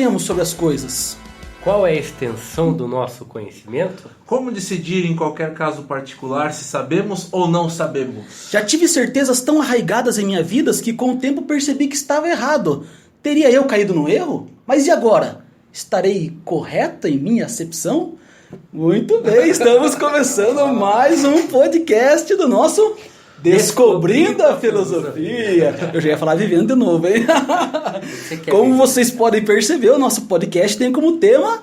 sabemos sobre as coisas? Qual é a extensão do nosso conhecimento? Como decidir em qualquer caso particular se sabemos ou não sabemos? Já tive certezas tão arraigadas em minha vida que com o tempo percebi que estava errado. Teria eu caído no erro? Mas e agora? Estarei correta em minha acepção? Muito bem, estamos começando mais um podcast do nosso Descobrindo a Filosofia. Eu já ia falar vivendo de novo, hein? Como vocês podem perceber, o nosso podcast tem como tema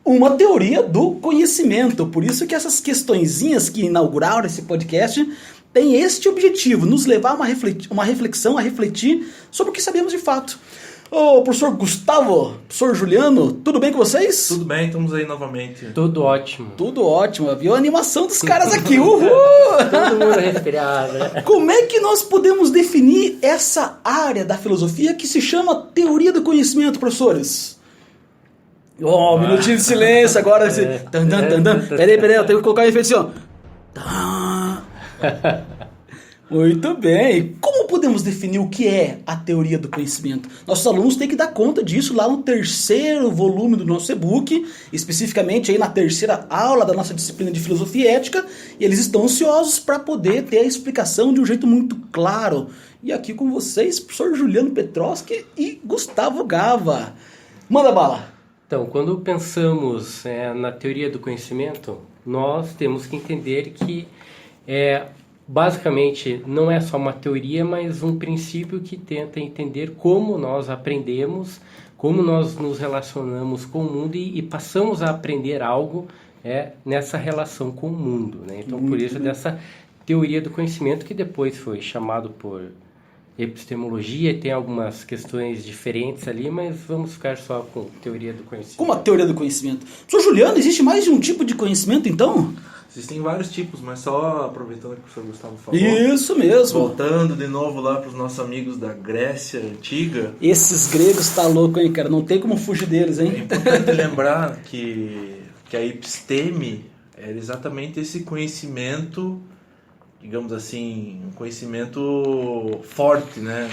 uma teoria do conhecimento. Por isso que essas questõezinhas que inauguraram esse podcast têm este objetivo, nos levar a uma reflexão, a refletir sobre o que sabemos de fato. Ô, professor Gustavo, professor Juliano, tudo bem com vocês? Tudo bem, estamos aí novamente. Tudo ótimo. Tudo ótimo, viu a animação dos caras aqui, uhul! Todo mundo respirado, né? Como é que nós podemos definir essa área da filosofia que se chama teoria do conhecimento, professores? Um minutinho de silêncio agora. Peraí, eu tenho que colocar um efeito assim, ó. Muito bem. Como podemos definir o que é a teoria do conhecimento? Nossos alunos têm que dar conta disso lá no terceiro volume do nosso e-book, especificamente aí na terceira aula da nossa disciplina de filosofia e ética, e eles estão ansiosos para poder ter a explicação de um jeito muito claro. E aqui com vocês, professor Juliano Petroski e Gustavo Gava. Manda bala! Então, quando pensamos na teoria do conhecimento, nós temos que entender que basicamente, não é só uma teoria, mas um princípio que tenta entender como nós aprendemos, como nós nos relacionamos com o mundo e passamos a aprender algo nessa relação com o mundo, né? Então, por isso, dessa teoria do conhecimento, que depois foi chamado por epistemologia, tem algumas questões diferentes ali, mas vamos ficar só com teoria do conhecimento. Como a teoria do conhecimento? Professor Juliano, existe mais de um tipo de conhecimento, então? Existem vários tipos, mas só aproveitando que o professor Gustavo falou. Isso mesmo. Voltando de novo lá para os nossos amigos da Grécia Antiga. Esses gregos tá louco, hein, cara? Não tem como fugir deles, hein? É importante lembrar que a episteme era exatamente esse conhecimento, digamos assim, um conhecimento forte, né?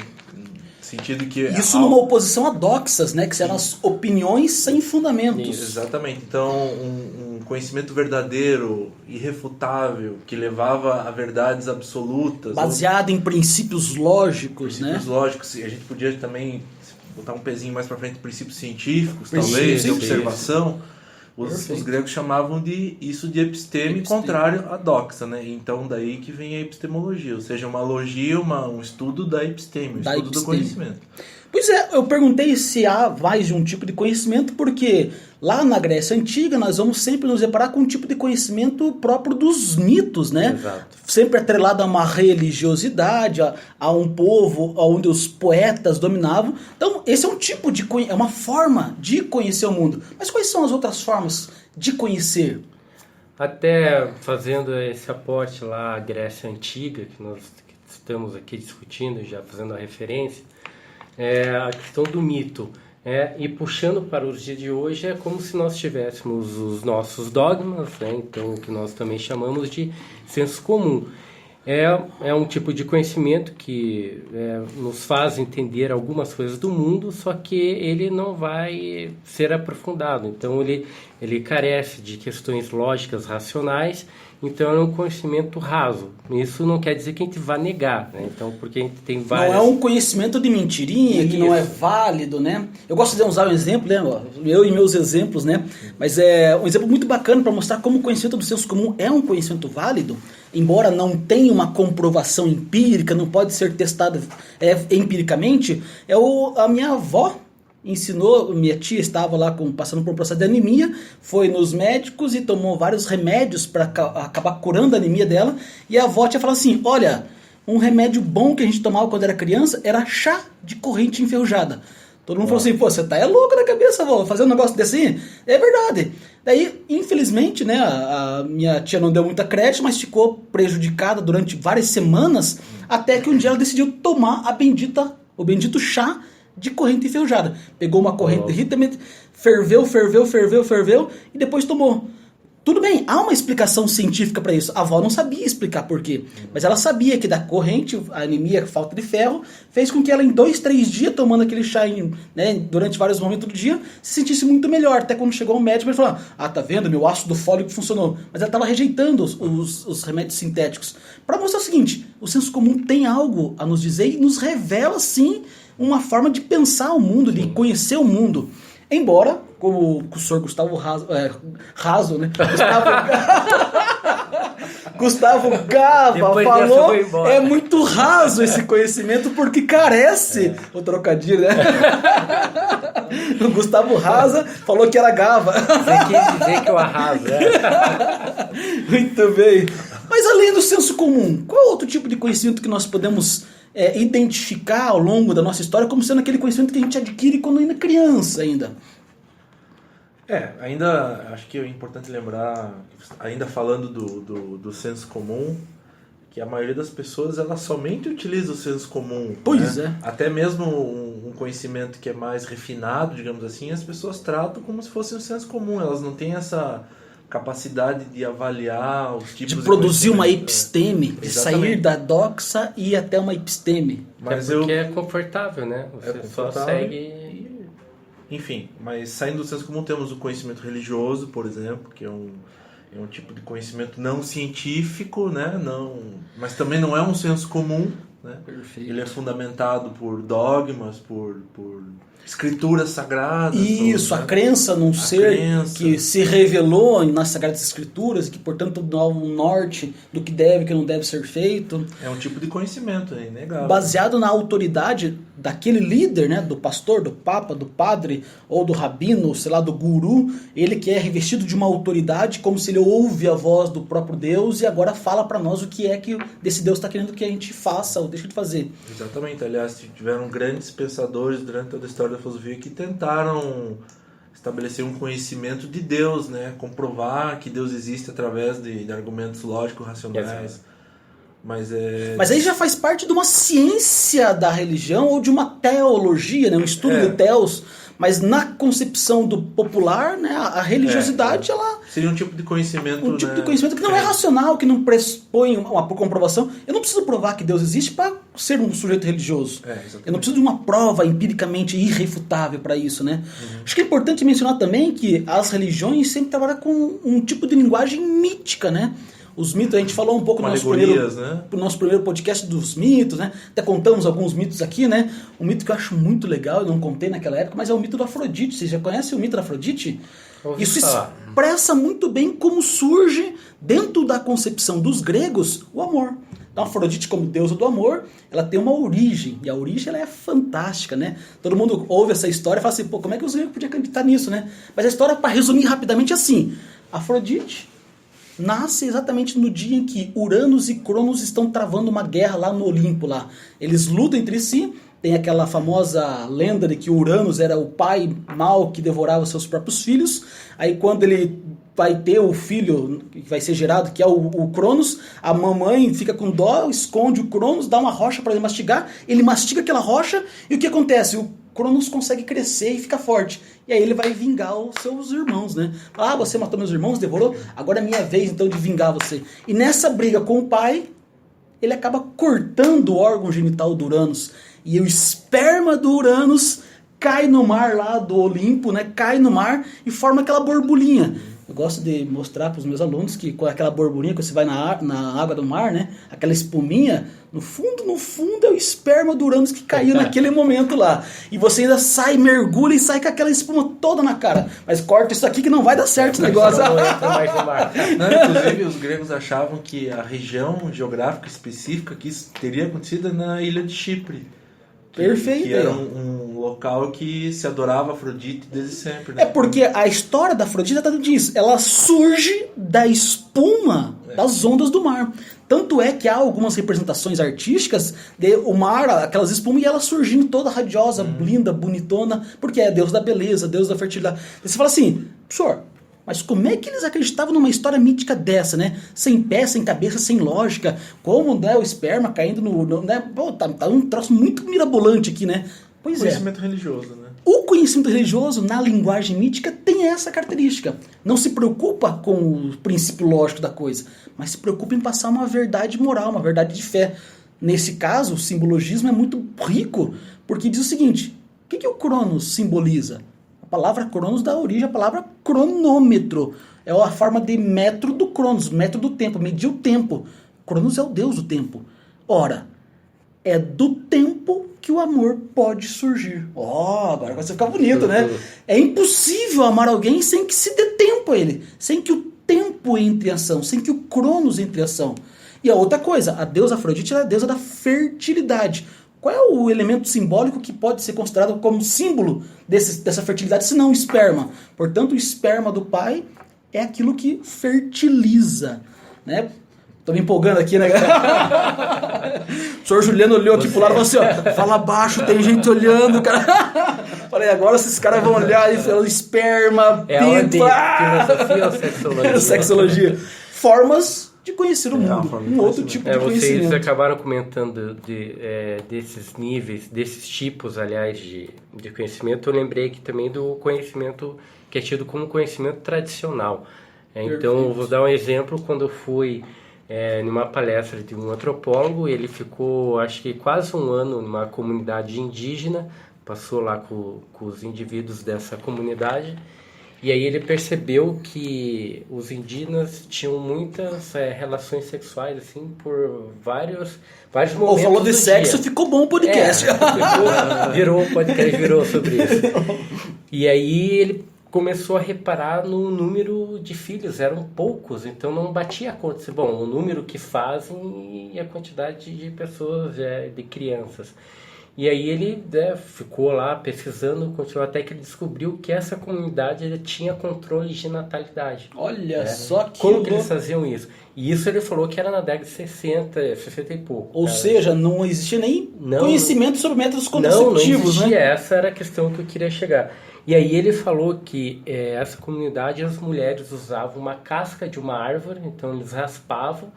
Sentido que isso numa oposição a doxas, né? Que eram as opiniões sem fundamentos. Exatamente. Então, um conhecimento verdadeiro, irrefutável, que levava a verdades absolutas. Baseado em princípios lógicos, né? Princípios lógicos. A gente podia também botar um pezinho mais para frente, princípios científicos, talvez, de observação. Os gregos chamavam isso de episteme, contrário à doxa, né? Então, daí que vem a epistemologia, ou seja, uma logia, um estudo da episteme, um estudo do conhecimento. Pois é, eu perguntei se há mais de um tipo de conhecimento, porque lá na Grécia Antiga nós vamos sempre nos deparar com um tipo de conhecimento próprio dos mitos, né? Exato. Sempre atrelado a uma religiosidade, a um povo onde os poetas dominavam. Então, esse é um tipo de é uma forma de conhecer o mundo. Mas quais são as outras formas de conhecer? Até fazendo esse aporte lá à Grécia Antiga, que nós estamos aqui discutindo, já fazendo a referência, a questão do mito. E puxando para os dias de hoje, é como se nós tivéssemos os nossos dogmas, né? Então, o que nós também chamamos de senso comum. É um tipo de conhecimento que nos faz entender algumas coisas do mundo, só que ele não vai ser aprofundado. Então, ele carece de questões lógicas, racionais. Então, é um conhecimento raso. Isso não quer dizer que a gente vá negar, né? Então, porque a gente tem várias... Não é um conhecimento de mentirinha, que não é válido, né? Eu gosto de usar um exemplo, né? Eu e meus exemplos, né? Mas é um exemplo muito bacana para mostrar como o conhecimento do senso comum é um conhecimento válido, embora não tenha uma comprovação empírica, não pode ser testado empiricamente. A minha avó ensinou, minha tia estava lá passando por um processo de anemia, foi nos médicos e tomou vários remédios para acabar curando a anemia dela, e a avó tinha falado assim, olha, um remédio bom que a gente tomava quando era criança era chá de corrente enferrujada. Todo mundo falou assim, pô, você tá louco na cabeça, avó, fazer um negócio desse aí? É verdade. Daí, infelizmente, né, a minha tia não deu muita crédito, mas ficou prejudicada durante várias semanas, até que um dia ela decidiu tomar o bendito chá de corrente enferrujada. Pegou uma corrente de ferveu, e depois tomou. Tudo bem, há uma explicação científica para isso. A avó não sabia explicar por quê. Mas ela sabia que da corrente, a anemia, a falta de ferro, fez com que ela em 2, 3 dias, tomando aquele chá durante vários momentos do dia, se sentisse muito melhor. Até quando chegou o médico, ele falou, tá vendo, meu ácido fólico funcionou. Mas ela estava rejeitando os remédios sintéticos. Para mostrar o seguinte, o senso comum tem algo a nos dizer e nos revela, sim, uma forma de pensar o mundo, de conhecer o mundo. Embora, como o senhor Gustavo Raso, né? Gustavo Gava falou, é muito raso esse conhecimento porque carece o trocadilho, né? O Gustavo Rasa falou que era Gava. Você quis dizer que eu arraso, Muito bem. Mas além do senso comum, qual outro tipo de conhecimento que nós podemos identificar ao longo da nossa história como sendo aquele conhecimento que a gente adquire quando ainda é criança ainda? Ainda acho que é importante lembrar, ainda falando do senso comum, que a maioria das pessoas ela somente utiliza o senso comum. Pois né? Até mesmo um conhecimento que é mais refinado, digamos assim, as pessoas tratam como se fosse um senso comum. Elas não têm essa capacidade de avaliar os tipos de produzir uma episteme, de sair da doxa e ir até uma episteme. Mas porque é confortável, né? Você só segue... Enfim, mas saindo do senso comum temos o conhecimento religioso, por exemplo, que é um tipo de conhecimento não científico, né? Mas também não é um senso comum, né? Perfeito. Ele é fundamentado por dogmas, por escrituras sagradas. Isso, a crença num ser que se revelou nas Sagradas Escrituras e que, portanto, dá um norte do que deve e que não deve ser feito. É um tipo de conhecimento, é inegável. Baseado na autoridade daquele líder, né, do pastor, do papa, do padre, ou do rabino, sei lá, do guru, ele que é revestido de uma autoridade como se ele ouve a voz do próprio Deus e agora fala para nós o que é que desse Deus está querendo que a gente faça ou deixe de fazer. Exatamente, aliás, tiveram grandes pensadores durante toda a história da filosofia que tentaram estabelecer um conhecimento de Deus, né? Comprovar que Deus existe através de argumentos lógicos, racionais. Mas aí já faz parte de uma ciência da religião ou de uma teologia, né? Um estudo de teos. Mas na concepção do popular, né, a religiosidade, ela... Seria um tipo de conhecimento... Um tipo de conhecimento que não é racional, que não pressupõe uma comprovação. Eu não preciso provar que Deus existe para ser um sujeito religioso. Eu não preciso de uma prova empiricamente irrefutável para isso, né? Acho que é importante mencionar também que as religiões sempre trabalham com um tipo de linguagem mítica, né? Os mitos, a gente falou um pouco no nosso primeiro podcast dos mitos, né? Até contamos alguns mitos aqui, né? Um mito que eu acho muito legal, eu não contei naquela época, mas é o mito da Afrodite. Vocês já conhecem o mito da Afrodite? Isso expressa muito bem como surge, dentro da concepção dos gregos, o amor. Então, a Afrodite, como deusa do amor, ela tem uma origem, e a origem ela é fantástica, né? Todo mundo ouve essa história e fala assim, pô, como é que os gregos podiam acreditar nisso, né? Mas a história, para resumir rapidamente, é assim: Afrodite nasce exatamente no dia em que Uranus e Cronos estão travando uma guerra lá no Olimpo. Lá. Eles lutam entre si, tem aquela famosa lenda de que Uranus era o pai mau que devorava seus próprios filhos. Aí quando ele vai ter o filho que vai ser gerado, que é o Cronos, a mamãe fica com dó, esconde o Cronos, dá uma rocha para ele mastiga aquela rocha, e o que acontece? O Cronos consegue crescer e fica forte. E aí ele vai vingar os seus irmãos, né? Fala, você matou meus irmãos, devorou? Agora é minha vez, então, de vingar você. E nessa briga com o pai, ele acaba cortando o órgão genital do Uranus. E o esperma do Uranus cai no mar lá do Olimpo, né? Cai no mar e forma aquela borbulhinha. Eu gosto de mostrar para os meus alunos que com aquela borbulhinha que você vai na água do mar, né? Aquela espuminha, no fundo é o esperma do Uranus que caiu naquele momento lá. E você ainda mergulha e sai com aquela espuma toda na cara. Mas corta isso aqui que não vai dar certo o negócio. Inclusive, os gregos achavam que a região geográfica específica que isso teria acontecido na ilha de Chipre. Perfeito. Que era um local que se adorava Afrodite desde sempre. Né? É porque a história da Afrodite está disso. Ela surge da espuma das ondas do mar. Tanto é que há algumas representações artísticas de o mar, aquelas espumas, e ela surgindo toda radiosa, linda, bonitona, porque é Deus da beleza, Deus da fertilidade. E você fala assim, senhor, mas como é que eles acreditavam numa história mítica dessa, né? Sem pé, sem cabeça, sem lógica. Como, né, o esperma caindo no... né? Pô, tá um troço muito mirabolante aqui, né? Pois conhecimento religioso, né? O conhecimento religioso, na linguagem mítica, tem essa característica. Não se preocupa com o princípio lógico da coisa, mas se preocupa em passar uma verdade moral, uma verdade de fé. Nesse caso, o simbologismo é muito rico, porque diz o seguinte: o que o Cronos simboliza? A palavra Cronos dá origem à palavra cronômetro. É a forma de metro do Cronos, metro do tempo, medir o tempo. Cronos é o deus do tempo. Ora, é do tempo que o amor pode surgir. Agora vai ficar bonito, né? É impossível amar alguém sem que se dê tempo a ele, sem que o tempo entre em ação, sem que o Cronos entre em ação. E a outra coisa, a deusa Afrodite é a deusa da fertilidade. Qual é o elemento simbólico que pode ser considerado como símbolo dessa fertilidade, se não o esperma? Portanto, o esperma do pai é aquilo que fertiliza, né? Tô me empolgando aqui, né? O senhor Juliano olhou aqui pro lado e falou assim, fala baixo, tem gente olhando, cara. Falei, agora esses caras vão olhar e falar esperma, pinto, filosofia ou sexologia? Sexologia. Formas de conhecer o mundo, um outro tipo de conhecimento. Vocês acabaram comentando desses níveis, desses tipos, aliás, de conhecimento. Eu lembrei aqui também do conhecimento que é tido como conhecimento tradicional. Então, eu vou dar um exemplo. Quando eu fui numa palestra de um antropólogo, ele ficou, acho que quase um ano numa comunidade indígena, passou lá com os indivíduos dessa comunidade. E aí ele percebeu que os indígenas tinham muitas relações sexuais, assim, por vários momentos. Falou de sexo, dia. Ficou bom o podcast. Virou podcast, virou sobre isso. E aí ele começou a reparar no número de filhos, eram poucos, então não batia a conta. Bom, o número que fazem e a quantidade de pessoas, de crianças. E aí ele ficou lá pesquisando, continuou até que ele descobriu que essa comunidade tinha controle de natalidade. Olha só que... Como que eles faziam isso? E isso ele falou que era na década de 60 e pouco. Ou seja, não existia nem conhecimento sobre métodos contraceptivos, não existia, né? Essa era a questão que eu queria chegar. E aí ele falou que essa comunidade, as mulheres usavam uma casca de uma árvore, então eles raspavam,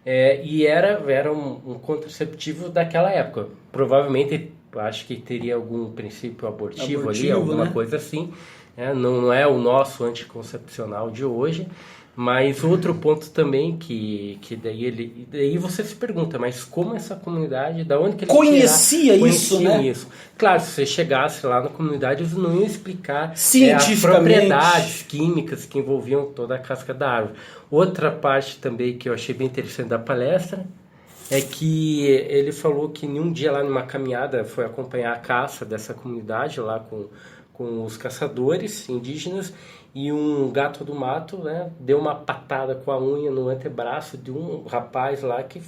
e era um contraceptivo daquela época. Provavelmente, acho que teria algum princípio abortivo ali, alguma coisa assim. Não é o nosso anticoncepcional de hoje. Mas outro ponto também que daí você se pergunta, mas como essa comunidade, da onde que eles conhecia isso, né? Isso. Claro, se você chegasse lá na comunidade, eles não iam explicar cientificamente as propriedades químicas que envolviam toda a casca da árvore. Outra parte também que eu achei bem interessante da palestra é que ele falou que em um dia lá numa caminhada foi acompanhar a caça dessa comunidade lá com os caçadores indígenas, e um gato do mato, né, deu uma patada com a unha no antebraço de um rapaz lá que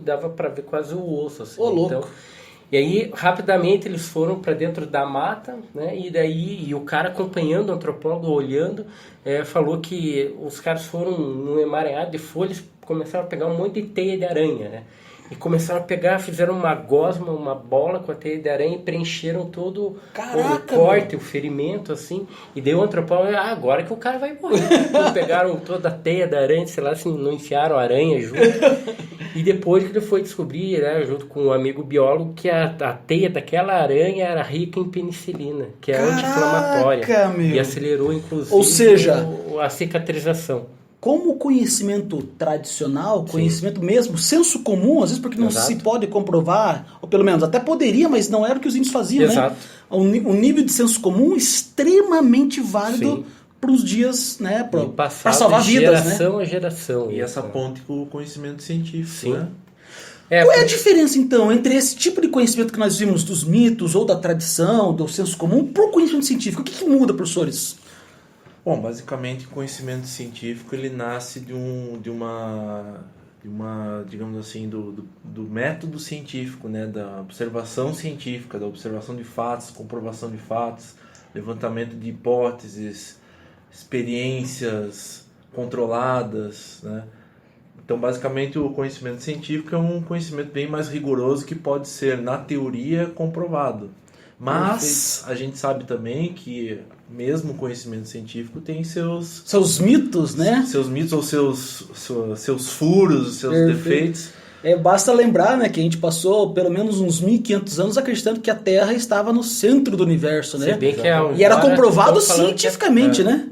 dava para ver quase o osso, assim. Louco. E aí rapidamente eles foram para dentro da mata, né, e o cara acompanhando o antropólogo, olhando, falou que os caras foram num emaranhado de folhas, começaram a pegar um monte de teia de aranha, né? E começaram a pegar, fizeram uma gosma, uma bola com a teia de aranha e preencheram todo o corte, o ferimento, assim. E daí o antropólogo, agora que o cara vai morrer. Então, pegaram toda a teia da aranha, sei lá, assim, não enfiaram a aranha junto. E depois que ele foi descobrir, né, junto com um amigo biólogo, que a teia daquela aranha era rica em penicilina, que é anti-inflamatória. E acelerou, inclusive, ou seja, a cicatrização. Como o conhecimento tradicional, conhecimento mesmo, senso comum, às vezes porque não se pode comprovar, ou pelo menos até poderia, mas não era o que os índios faziam, né? Um nível de senso comum extremamente válido para os dias, né? Para salvar vidas, né? Geração a geração. E essa ponte com o conhecimento científico, né? Qual é a diferença, então, entre esse tipo de conhecimento que nós vimos dos mitos, ou da tradição, do senso comum, para o conhecimento científico? O que muda, professores? Bom, basicamente o conhecimento científico ele nasce de uma digamos assim, do método científico, né, da observação científica, da observação de fatos, comprovação de fatos, levantamento de hipóteses, experiências controladas, né? Então, basicamente, o conhecimento científico é um conhecimento bem mais rigoroso que pode ser, na teoria, comprovado. Mas a gente sabe também que mesmo o conhecimento científico tem seus mitos, né? Seus mitos ou seus furos, seus defeitos. Basta lembrar, né, que a gente passou pelo menos uns 1.500 anos acreditando que a Terra estava no centro do universo, né? Se bem que e era comprovado cientificamente, né?